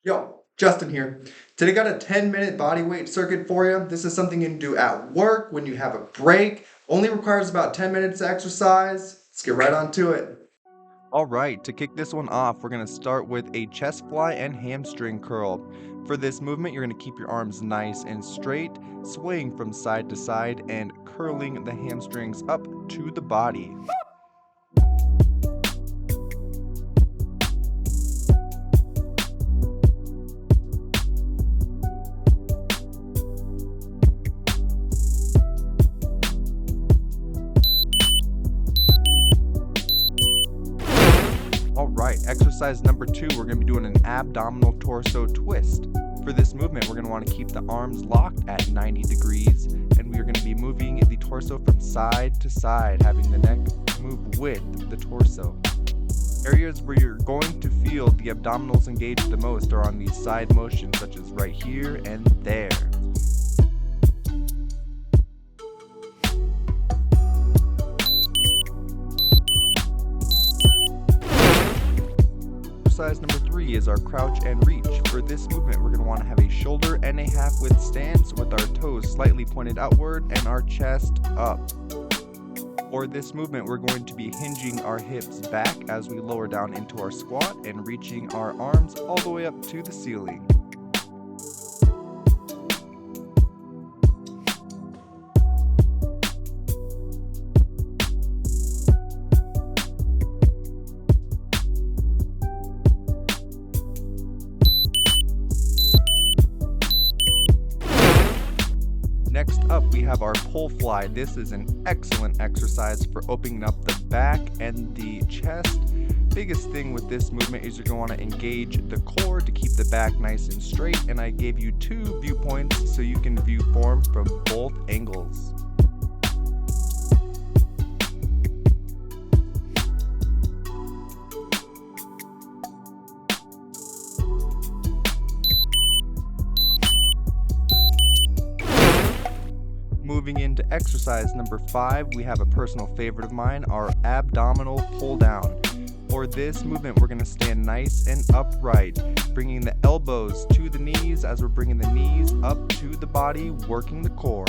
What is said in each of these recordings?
Yo, Justin here. Today got a 10-minute body weight circuit for you. This is something you can do at work when you have a break. Only requires about 10 minutes to exercise. Let's get right on to it. Alright, to kick this one off, we're going to start with a chest fly and hamstring curl. For this movement, you're going to keep your arms nice and straight, swaying from side to side and curling the hamstrings up to the body. Alright, exercise number 2, we're going to be doing an abdominal torso twist. For this movement, we're going to want to keep the arms locked at 90 degrees, and we are going to be moving the torso from side to side, having the neck move with the torso. Areas where you're going to feel the abdominals engage the most are on these side motions, such as right here and there. Exercise number 3 is our crouch and reach. For this movement, we're going to want to have a shoulder and a half width stance with our toes slightly pointed outward and our chest up. For this movement, we're going to be hinging our hips back as we lower down into our squat and reaching our arms all the way up to the ceiling. Next up, we have our pull fly. This is an excellent exercise for opening up the back and the chest. Biggest thing with this movement is you're going to want to engage the core to keep the back nice and straight, and I gave you 2 viewpoints so you can view form from both angles. Moving into exercise number 5, we have a personal favorite of mine, our abdominal pull down. For this movement, we're going to stand nice and upright, bringing the elbows to the knees as we're bringing the knees up to the body, working the core.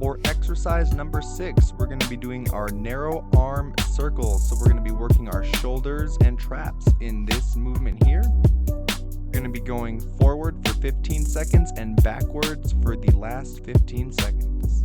For exercise number 6, we're going to be doing our narrow arm circles. So we're going to be working our shoulders and traps in this movement here. We're going to be going forward for 15 seconds and backwards for the last 15 seconds.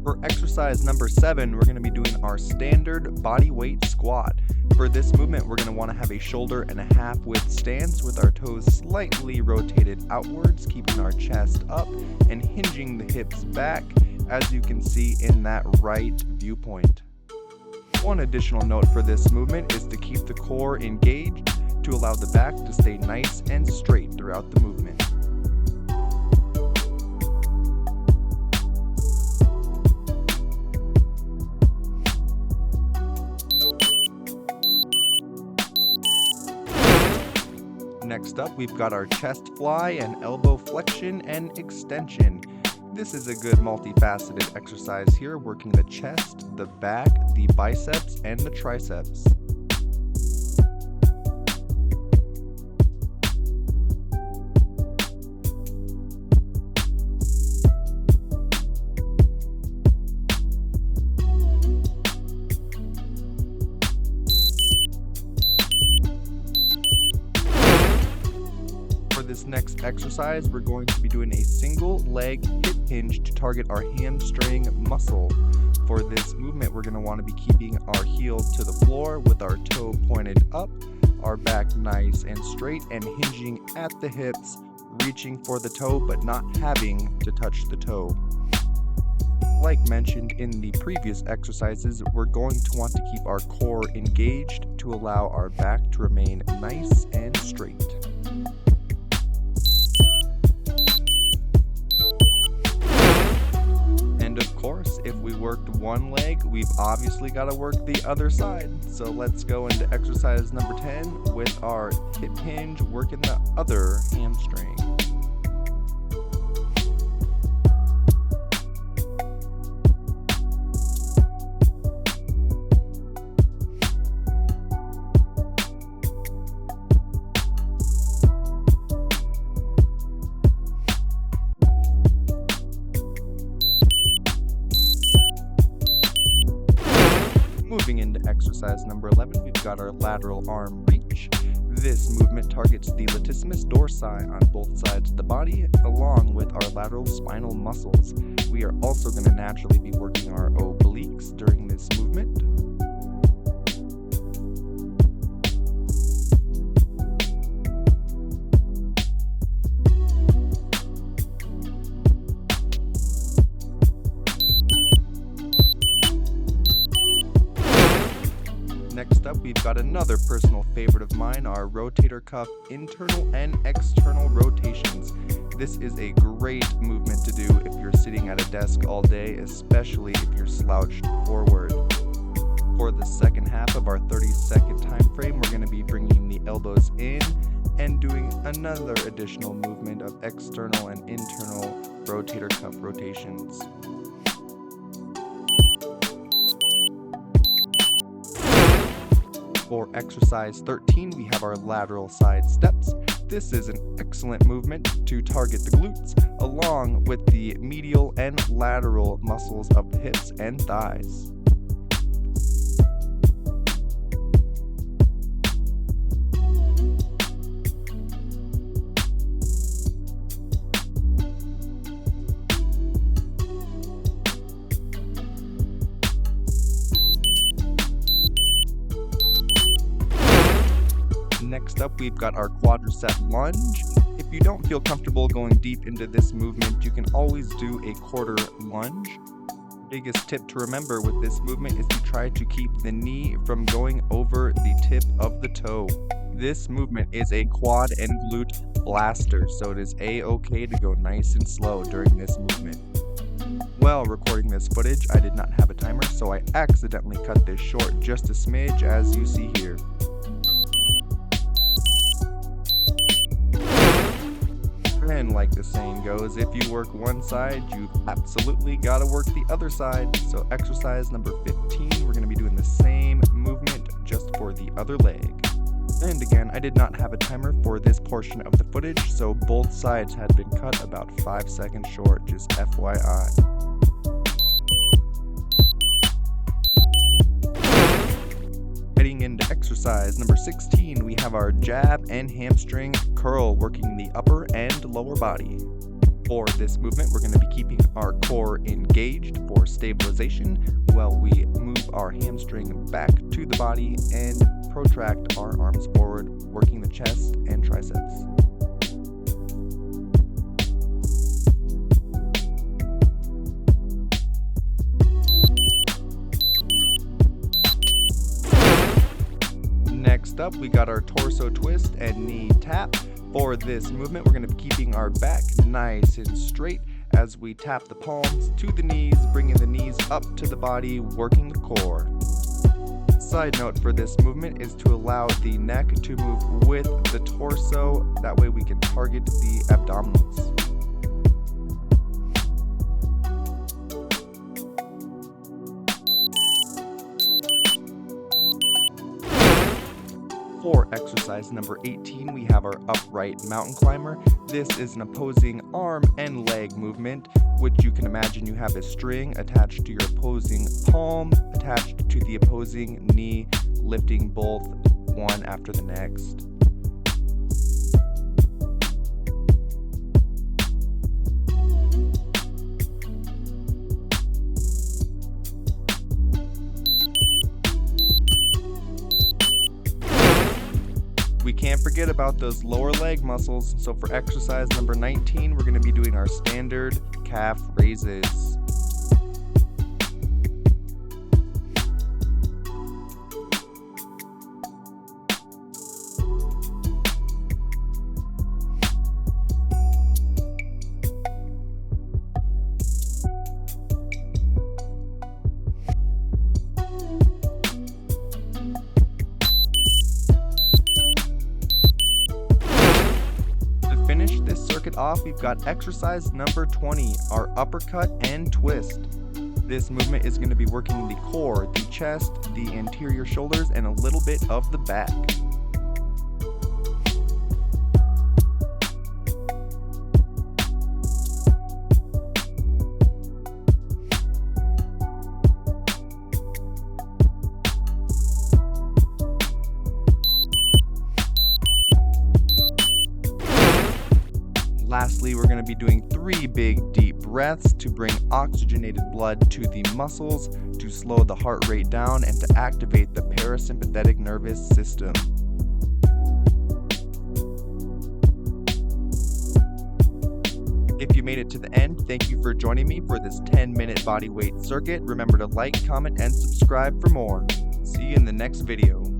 For exercise number 7, we're going to be doing our standard body weight squat. For this movement, we're going to want to have a shoulder and a half width stance with our toes slightly rotated outwards, keeping our chest up and hinging the hips back, as you can see in that right viewpoint. One additional note for this movement is to keep the core engaged to allow the back to stay nice and straight throughout the movement. Next up, we've got our chest fly and elbow flexion and extension. This is a good multifaceted exercise here, working the chest, the back, the biceps, and the triceps. This next exercise, we're going to be doing a single leg hip hinge to target our hamstring muscle. For this movement, we're going to want to be keeping our heel to the floor with our toe pointed up, our back nice and straight, and hinging at the hips, reaching for the toe but not having to touch the toe. Like mentioned in the previous exercises, we're going to want to keep our core engaged to allow our back to remain nice and straight. And of course, if we worked one leg, we've obviously got to work the other side. So let's go into exercise number 10 with our hip hinge working the other hamstring. Moving into exercise number 11, we've got our lateral arm reach. This movement targets the latissimus dorsi on both sides of the body, along with our lateral spinal muscles. We are also going to naturally be working our obliques during this movement. Next up, we've got another personal favorite of mine, our rotator cuff internal and external rotations. This is a great movement to do if you're sitting at a desk all day, especially if you're slouched forward. For the second half of our 30-second time frame, we're going to be bringing the elbows in and doing another additional movement of external and internal rotator cuff rotations. For exercise 13, we have our lateral side steps. This is an excellent movement to target the glutes, along with the medial and lateral muscles of the hips and thighs. Next up, we've got our quadricep lunge. If you don't feel comfortable going deep into this movement, you can always do a quarter lunge. Biggest tip to remember with this movement is to try to keep the knee from going over the tip of the toe. This movement is a quad and glute blaster, so it is a-okay to go nice and slow during this movement. While recording this footage, I did not have a timer, so I accidentally cut this short just a smidge, as you see here. And like the saying goes, if you work one side, you've absolutely got to work the other side. So exercise number 15, we're going to be doing the same movement just for the other leg. And again, I did not have a timer for this portion of the footage, so both sides had been cut about 5 seconds short, just FYI. Heading into exercise number 16, we have our jab and hamstring curl working the upper and lower body. For this movement, we're going to be keeping our core engaged for stabilization while we move our hamstring back to the body and protract our arms forward, working the chest and triceps. Next up, we got our torso twist and knee tap. For this movement, we're going to be keeping our back nice and straight as we tap the palms to the knees, bringing the knees up to the body, working the core. Side note for this movement is to allow the neck to move with the torso. That way we can target the abdominals. For exercise number 18, we have our upright mountain climber. This is an opposing arm and leg movement, which you can imagine you have a string attached to your opposing palm, attached to the opposing knee, lifting both one after the next. We can't forget about those lower leg muscles, so for exercise number 19, we're going to be doing our standard calf raises. mark it off, we've got exercise number 20, our uppercut and twist. This movement is going to be working the core, the chest, the anterior shoulders, and a little bit of the back. Lastly, we're going to be doing 3 big deep breaths to bring oxygenated blood to the muscles, to slow the heart rate down, and to activate the parasympathetic nervous system. If you made it to the end, thank you for joining me for this 10-minute body weight circuit. Remember to like, comment, and subscribe for more. See you in the next video.